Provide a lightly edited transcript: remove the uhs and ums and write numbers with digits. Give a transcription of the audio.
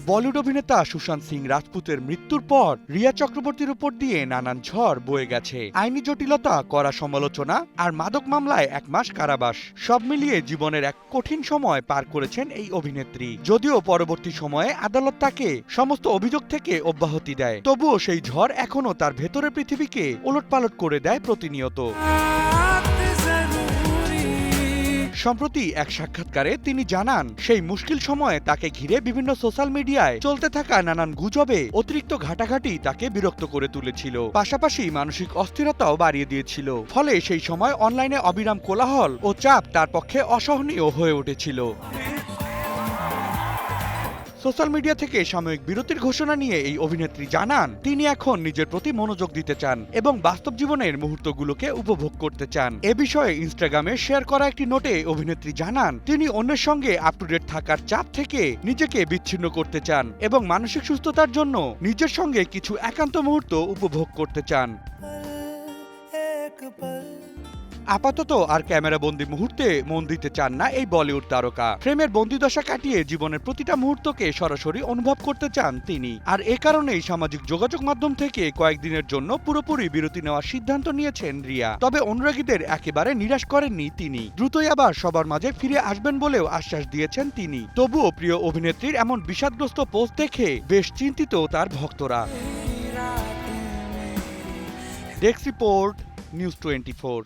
বলিউড অভিনেতা সুশান্ত সিং রাজপুতের মৃত্যুর পর রিয়া চক্রবর্তীর উপর দিয়ে নানান ঝড় বয়ে গেছে। আইনি জটিলতা, কড়া সমালোচনা আর মাদক মামলায় 1 মাস কারাবাস, সব মিলিয়ে জীবনের এক কঠিন সময় পার করেছেন এই অভিনেত্রী। যদিও পরবর্তী সময়ে আদালত তাকে সমস্ত অভিযোগ থেকে অব্যাহতি দেয়, তবুও সেই ঝড় এখনো তার ভেতরের পৃথিবীকে ওলটপালট করে দেয় প্রতিনিয়ত। সম্প্রতি এক সাক্ষাৎকারে তিনি জানান, সেই মুশকিল সময়ে তাকে ঘিরে বিভিন্ন সোশ্যাল মিডিয়ায় চলতে থাকা নানান গুজবে অতিরিক্ত ঘাটাঘাটি তাকে বিরক্ত করে তুলেছিল, পাশাপাশি মানসিক অস্থিরতাও বাড়িয়ে দিয়েছিল। ফলে সেই সময় অনলাইনে অবিরাম কোলাহল ও চাপ তার পক্ষে অসহনীয় হয়ে উঠেছিল। সোশ্যাল মিডিয়া থেকে সাময়িক বিরতির ঘোষণা নিয়ে এই অভিনেত্রী জানান, তিনি এখন নিজের প্রতি মনোযোগ দিতে চান এবং বাস্তব জীবনের মুহূর্তগুলোকে উপভোগ করতে চান। এ বিষয়ে ইনস্টাগ্রামে শেয়ার করা একটি নোটে অভিনেত্রী জানান, তিনি অন্যের সঙ্গে আপ টু ডেট থাকার চাপ থেকে নিজেকে বিচ্ছিন্ন করতে চান এবং মানসিক সুস্থতার জন্য নিজের সঙ্গে কিছু একান্ত মুহূর্ত উপভোগ করতে চান। আপাতত আর ক্যামেরাবন্দি মুহূর্তে মন দিতে চান না এই বলিউড তারকা। ফ্রেমের বন্দিদশা কাটিয়ে জীবনের প্রতিটা মুহূর্তকে সরাসরি অনুভব করতে চান তিনি। আর এ কারণেই সামাজিক যোগাযোগ মাধ্যম থেকে কয়েকদিনের জন্য পুরোপুরি বিরতি নেওয়ার সিদ্ধান্ত নিয়েছেন রিয়া। তবে অনুরাগীদের একেবারে নিরাশ করেননি তিনি। দ্রুতই আবার সবার মাঝে ফিরে আসবেন বলেও আশ্বাস দিয়েছেন তিনি। তবুও প্রিয় অভিনেত্রীর এমন বিষাদগ্রস্ত পোস্ট দেখে বেশ চিন্তিত তার ভক্তরা। Desk report, news 24।